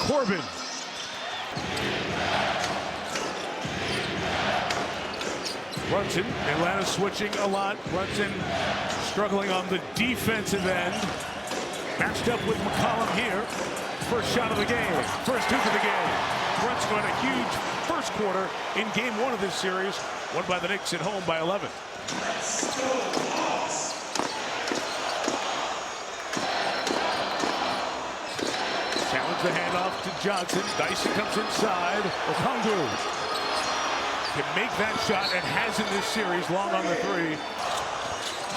Corbin. Brunson, Atlanta switching a lot. Brunson struggling on the defensive end. Matched up with McCollum here. First shot of the game. First hoop of the game. Brunson had a huge first quarter in game one of this series. Won by the Knicks at home by 11. Challenge the handoff to Johnson. Dyson comes inside. Okongwu can make that shot and has in this series, long on the three.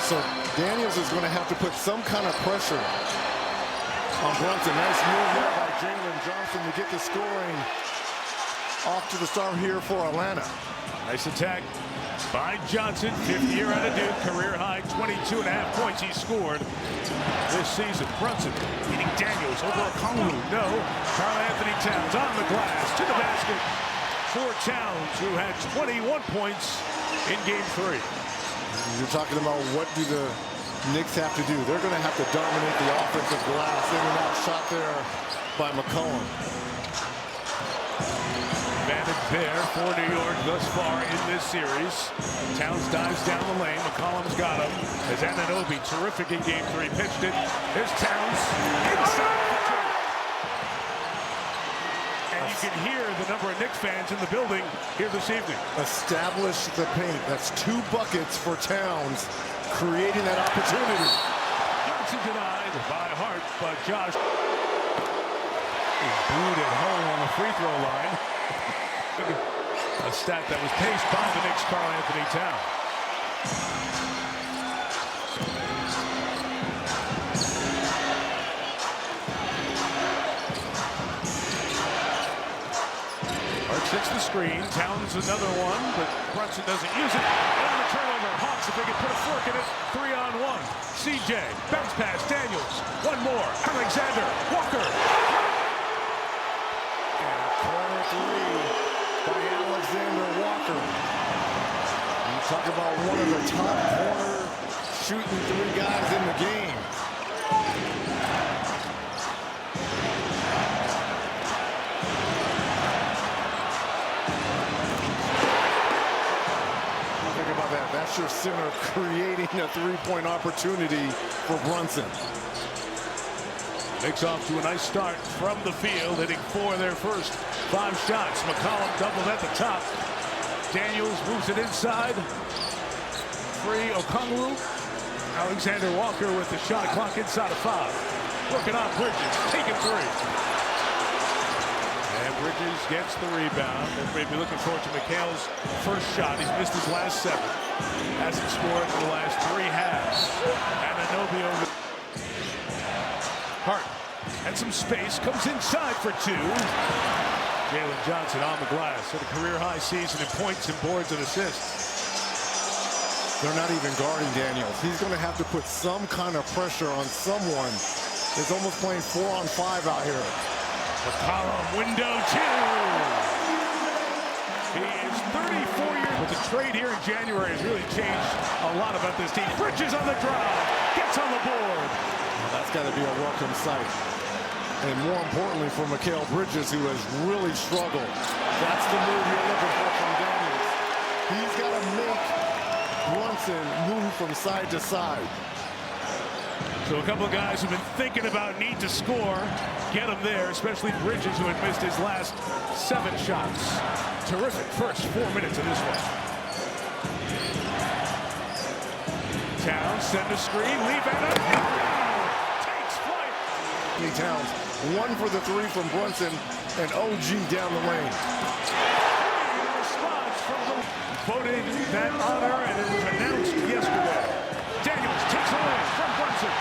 So Daniels is going to have to put some kind of pressure on Brunson. Nice move there by Jalen Johnson to get the scoring off to the start here for Atlanta. Nice attack by Johnson, fifth year out of Duke, career high 22.5 points he scored this season. Brunson beating Daniels over Okongwu. No. Karl Anthony Towns on the glass to the basket for Towns, who had 21 points in game three. You're talking about what do the Knicks have to do. They're going to have to dominate the offensive glass. In and out shot there by McCollum. Advantage there for New York thus far in this series. Towns dives down the lane. McCollum's got him. As Anunoby, terrific in game three, pitched it. Here's Towns inside the two. And you can hear the number of Knicks fans in the building here this evening. Establish the paint. That's 2 buckets for Towns, creating that opportunity. Johnson denied by Hart, but Josh is booed at home on the free throw line. A stat that was paced by the Knicks' Karl Anthony Towns. Hart sets the screen. Towns another one, but Brunson doesn't use it. And on the turnover, Hawks, if they can put a fork in it, 3-on-1. CJ, bounce pass, Daniels. One more, Alexander Walker. And a corner three by Alexander Walker. You talk about one of the top corner shooting 3 guys in the game. Think about that. That's your center creating a 3-point opportunity for Brunson. Knicks off to a nice start from the field, hitting 4 of their first 5 shots. McCollum doubled at the top. Daniels moves it inside. Free Okongwu. Alexander Walker with the shot clock inside of 5. Working on Bridges, taking 3. And Bridges gets the rebound. Everybody be looking forward to McHale's first shot. He's missed his last 7. Hasn't scored in the last 3 halves. Anunoby over. Hart and some space, comes inside for 2. Jalen Johnson on the glass at a career-high season in points and boards and assists. They're not even guarding Daniels. He's going to have to put some kind of pressure on someone. He's almost playing 4-on-5 out here. McCollum, window 2. He is 34 years. But the trade here in January has really changed a lot about this team. Bridges on the drive, gets on the board. That's got to be a welcome sight. And more importantly for Mikal Bridges, who has really struggled. That's the move you're looking for from Daniels. He's got to make Brunson move from side to side. So a couple of guys who've been thinking about need to score, get him there, especially Bridges, who had missed his last 7 shots. Terrific first 4 minutes of this one. Towns send a screen, leave it up. Towns, 1 for the 3 from Brunson, and OG down the lane. Response from the voted that honor, and it was announced yesterday. Daniels takes away from Brunson.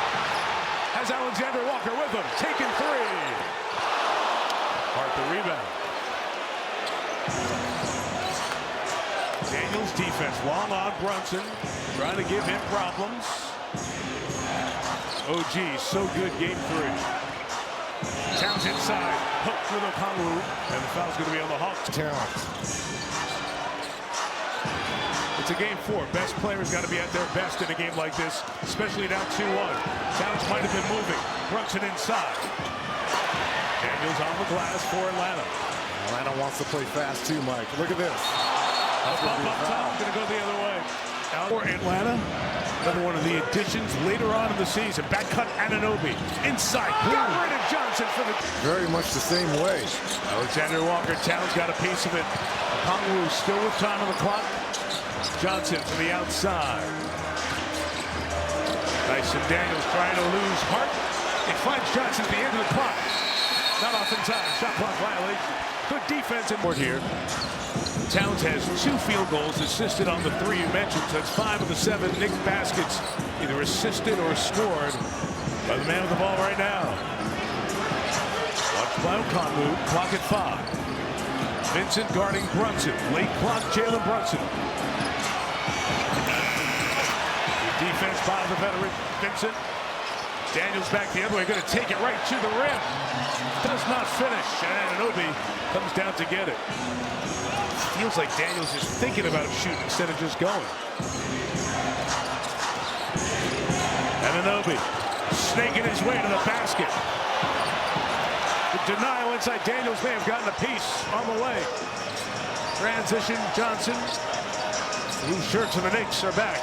Has Alexander Walker with him, taking 3. Hart the rebound. Daniels defense long on Brunson, trying to give him problems. OG so good game 3. Towns inside, hooked with Okongwu, and the foul's going to be on the Hawks. Towns. It's a game 4. Best players got to be at their best in a game like this, especially down 2-1. Towns might have been moving. Brunson inside. Daniels on the glass for Atlanta. Atlanta wants to play fast too, Mike. Look at this. Up top, going to go the other way. Out for Atlanta. Another one of the additions later on in the season. Back cut Anunoby. Inside. Got rid of Johnson for the... Very much the same way. Alexander Walker, Towns got a piece of it. Kongwu still with time on the clock. Johnson from the outside. Dyson Daniels trying to lose Hart. It finds Johnson at the end of the clock. Not off in time. Shot clock violation. Good defense in board here. Towns has 2 field goals assisted on the 3 you mentioned. So that's 5 of the 7 Knicks baskets either assisted or scored by the man with the ball right now. Watch by Kongwu. Clock at 5. Vincent guarding Brunson. Late clock, Jalen Brunson. Good defense by the veteran Vincent. Daniels back the other way, going to take it right to the rim. Does not finish, and Anunoby comes down to get it. Feels like Daniels is thinking about shooting instead of just going. Anunoby snaking his way to the basket. The denial inside. Daniels may have gotten a piece on the way. Transition, Johnson. Blue shirts of the Knicks are back.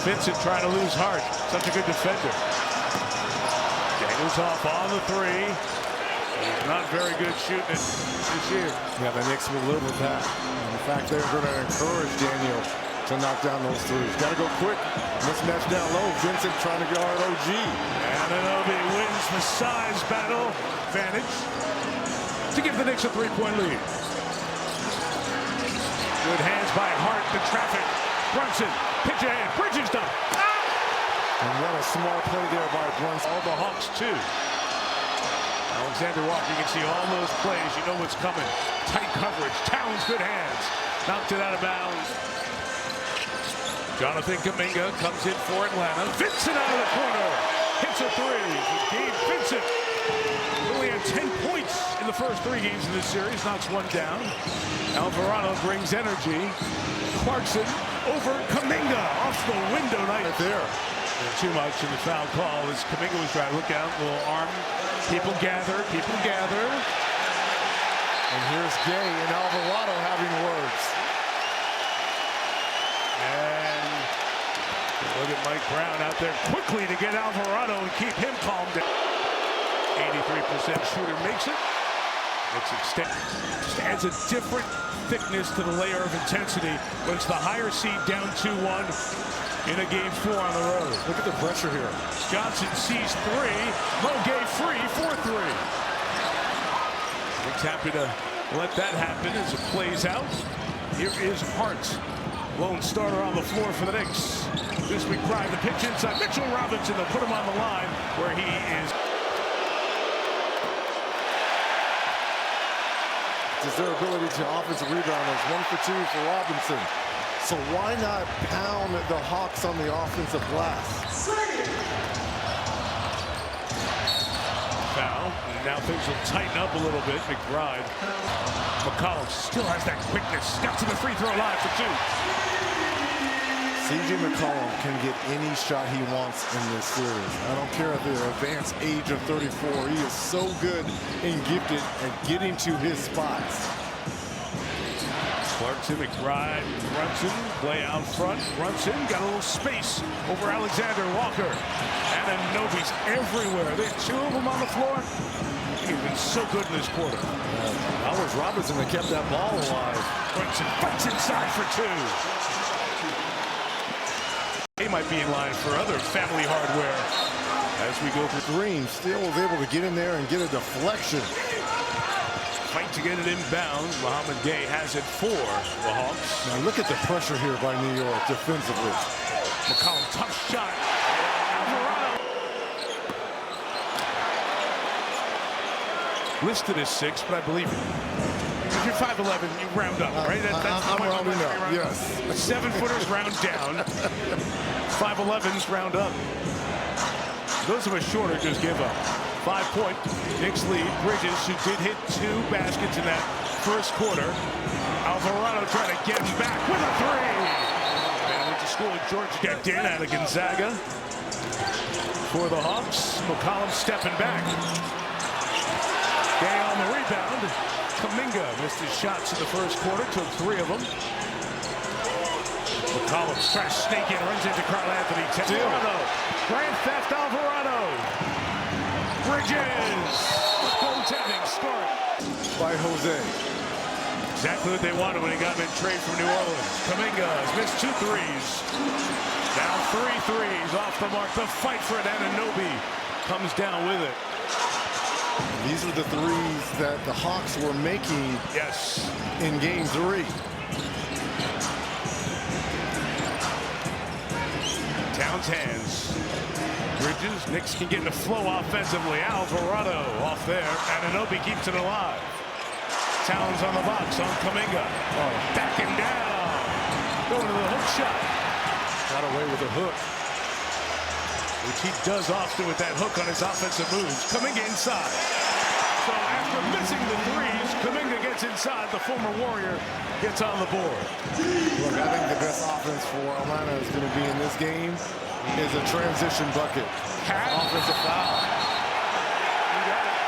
Vincent trying to lose Hart. Such a good defender. Daniels off on the 3. He's not very good shooting it this year. Yeah, the Knicks will live with that. And in fact, they're going to encourage Daniel to knock down those 3s. Got to go quick. Mismatch down low. Vincent trying to guard OG. Anunoby wins the size battle. Advantage to give the Knicks a 3-point lead. Good hands by Hart. The traffic. Brunson. Pitch ahead. Bridges done. And what a small play there by Brunson. All the Hawks, too. Alexander Walker, you can see all those plays. You know what's coming. Tight coverage. Towns, good hands. Knocked it out of bounds. Jonathan Kuminga comes in for Atlanta. Vincent out of the corner. Hits a 3. Gabe Vincent only had 10 points in the first 3 games of this series. Knocks one down. Alvarado brings energy. Clarkson over Kuminga. Off the window night there. Too much in the foul call as Kuminga was trying to look out. Little arm. People gather. People gather. And here's Gay and Alvarado having words. And look at Mike Brown out there quickly to get Alvarado and keep him calmed down. 83% shooter makes it. It's extended. Just adds a different thickness to the layer of intensity when it's the higher seed down 2-1 in a game 4 on the road. Look at the pressure here. Johnson sees 3. Moget free for 3. Nick's happy to let that happen as it plays out. Here is Hart. Lone starter on the floor for the Knicks. This week, Pride, the pitch inside. Mitchell Robinson, they'll put him on the line where he is. It's their ability to offensive rebound. It's 1 for 2 for Robinson. So why not pound the Hawks on the offensive glass? Foul. And now things will tighten up a little bit. McBride. McCollum still has that quickness. Got to the free throw line for 2. C.J. McCollum can get any shot he wants in this series. I don't care at the advanced age of 34. He is so good and gifted at getting to his spots. Clarkson, McBride, Brunson, play out front. Brunson got a little space over Alexander Walker. Anunoby's everywhere. There's 2 of them on the floor. He's been so good in this quarter. That was Robinson that kept that ball alive. Brunson fights inside for 2. He might be in line for other family hardware as we go through. Green still was able to get in there and get a deflection. Fight to get it inbounds. Mohamed Gay has it for the Hawks. Now look at the pressure here by New York defensively. McCollum, tough shot. Alvarado. Listed as 6, but I believe it. If you're 5'11", you round up, right? That's I'm rounding up, yes. 7-footers round down. 5'11s round up. Those of us shorter just give up. 5-point Knicks lead. Bridges, who did hit 2 baskets in that first quarter. Alvarado trying to get him back with a three. And went to school at Georgia. Checked in out of Gonzaga. For the Hawks, McCollum stepping back. Gay on the rebound. Kuminga missed his shots in the first quarter, took 3 of them. McCollum tries to sneak in, runs into Carl Anthony. Alvarado. Grand Theft Alvarado. Bridges. Goaltending scored by Jose. Exactly what they wanted when he got him in trade from New Orleans. Kuminga has missed 2 threes. Now 3 threes off the mark. The fight for it. Anunoby comes down with it. These are the threes that the Hawks were making in game 3. Towns hands. Bridges. Knicks can get in the flow offensively. Alvarado off there. Anunoby keeps it alive. Towns on the box on Kuminga. Backing down. Going to the hook shot. Got away with a hook. Which he does often with that hook on his offensive moves. Kuminga inside. So after missing the threes, Kuminga gets inside. The former Warrior gets on the board. Look, I think the best offense for Atlanta is going to be in this game is a transition bucket. Offensive foul. You got it.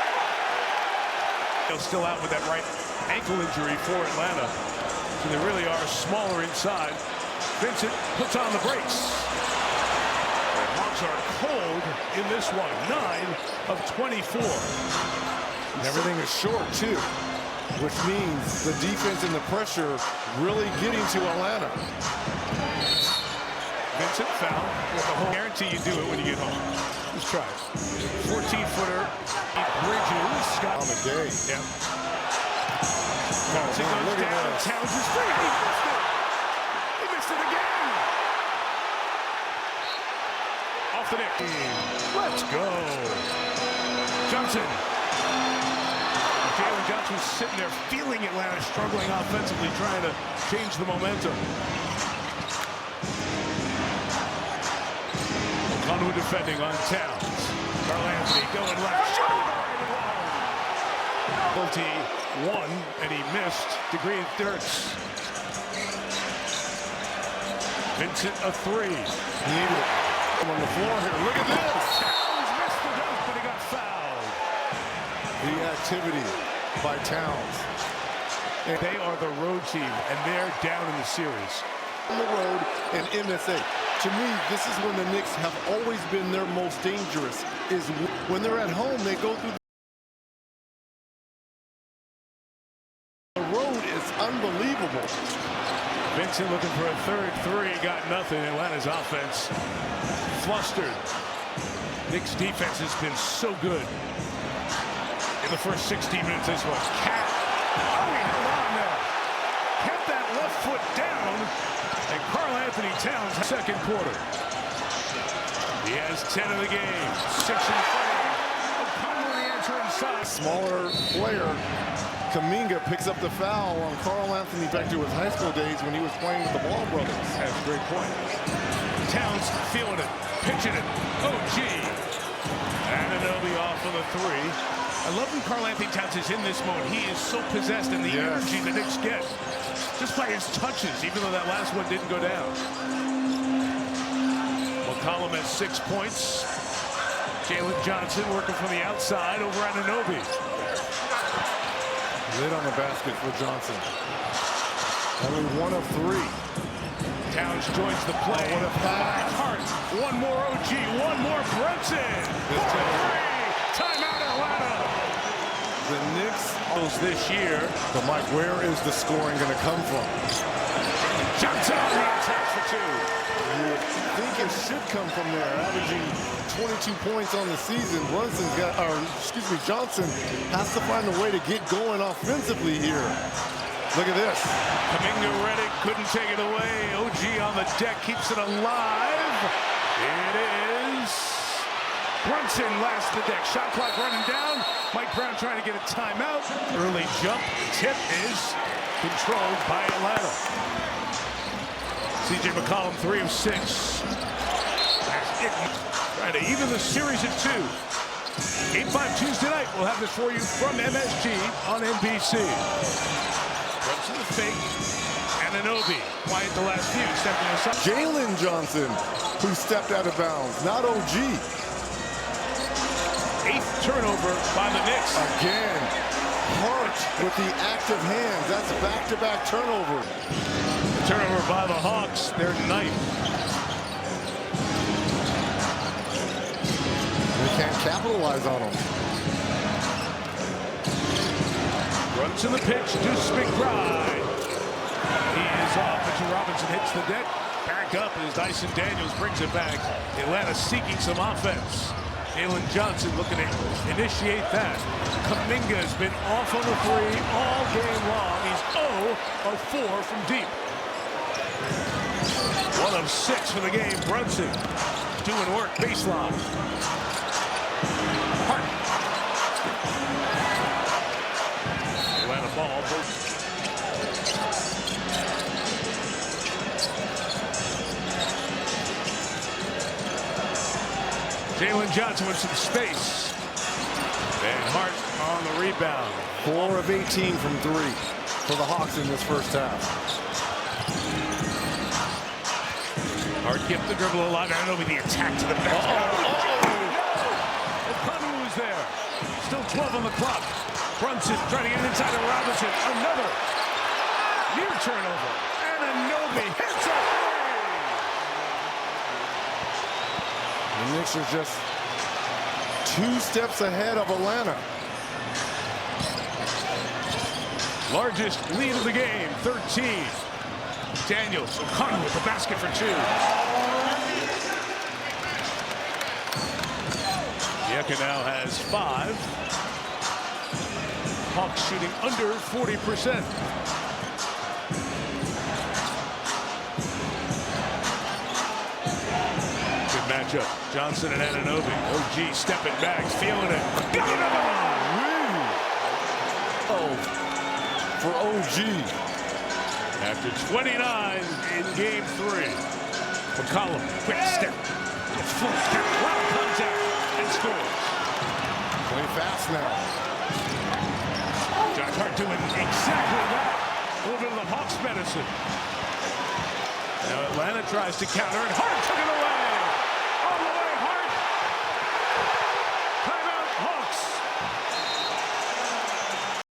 They're still out with that right ankle injury for Atlanta. So they really are smaller inside. Vincent puts on the brakes. The Hawks are cold in this one. 9 of 24. And everything is short, too, which means the defense and the pressure really getting to Atlanta. Vincent foul with the whole guarantee you do it when you get home. Let's try it. 14-footer. Bridges. Scott On the day. Yep. Johnson goes down. Towns is free. He missed it. He missed it again. Off the net. Let's go. Johnson. Jalen Johnson was sitting there feeling Atlanta struggling offensively, trying to change the momentum. Conway defending on Towns. Carl Anthony going left. Penalty 1, and he missed. Degree of Dirks. Vincent a 3. Needed. On the floor here. Look at this. Towns missed the dunk, but he got fouled. The activity by Towns. And they are the road team, and they're down in the series. On the road and MSA. To me, this is when the Knicks have always been their most dangerous, is when they're at home, they go through the road. Is unbelievable. Vincent looking for a third 3, got nothing. Atlanta's offense flustered. Knicks defense has been so good in the first 16 minutes. This one, Cat. Oh, he held on there. Kept that left foot down. And Carl Anthony Towns, second quarter. He has 10 of the game. 6 in front. O'Connor the answer inside. Smaller player. Kuminga picks up the foul on Carl Anthony back to his high school days when he was playing with the Ball brothers. That's a great point. Towns feeling it, pitching it. OG. Anunoby off of the 3. I love when Carl Anthony Towns is in this mode. He is so possessed in the energy the Knicks get. Just by his touches, even though that last one didn't go down. McCollum has 6 points. Jalen Johnson working from the outside over Anunoby. Lid on the basket for Johnson. Only 1 of 3. Towns joins the play. What a pass. Hart. 1 more OG. 1 more Brunson. Timeout Atlanta. The Knicks this year. But Mike, where is the scoring going to come from? Johnson on the attack for 2. You think it should come from there, averaging 22 points on the season. Johnson has to find a way to get going offensively here. Look at this. Kuminga Reddick couldn't take it away. OG on the deck keeps it alive. It is Brunson last the deck. Shot clock running down. Mike Brown trying to get a timeout. Early jump. Tip is controlled by Atlanta. C.J. McCollum 3 of 6. Trying to even the series at 2. Game 5 Tuesday night. We'll have this for you from MSG on NBC. Brunson the fake. Anunoby, quiet the last few, stepping aside. Jalen Johnson, who stepped out of bounds, not OG. 8th turnover by the Knicks. Again, Hart with the active hands. That's back-to-back turnover. Turnover by the Hawks, their 9th. They can't capitalize on them. Runs in the pitch, Deuce McBride. He is off. Mitchell Robinson hits the deck. Back up as Dyson Daniels brings it back. Atlanta seeking some offense. Jalen Johnson looking to initiate that. Kuminga has been off on the 3 all game long. He's 0 of 4 from deep. 1 of 6 for the game. Brunson doing work baseline. Hart. Atlanta ball. Jalen Johnson with some space. And Hart on the rebound. 4 of 18 from 3 for the Hawks in this first half. Hart kept the dribble alive. I don't know the attack to the basket. O'Connor was there. Still 12 on the clock. Brunson trying to get it inside of Robinson. Another near turnover. Anunoby hits a three. The Knicks are just 2 steps ahead of Atlanta. Largest lead of the game, 13. Daniels, O'Connor with the basket for 2. Yeka now has 5. Hawks shooting under 40%. Good matchup. Johnson and Anunoby. OG stepping back, feeling it. Got another one! Oh, for OG. After 29 in game 3. McCollum, quick step. Floats down, wow, contact, and scores. Play fast now. Josh Hart doing exactly that. A little bit of the Hawks medicine. Now Atlanta tries to counter, and Hart took it away.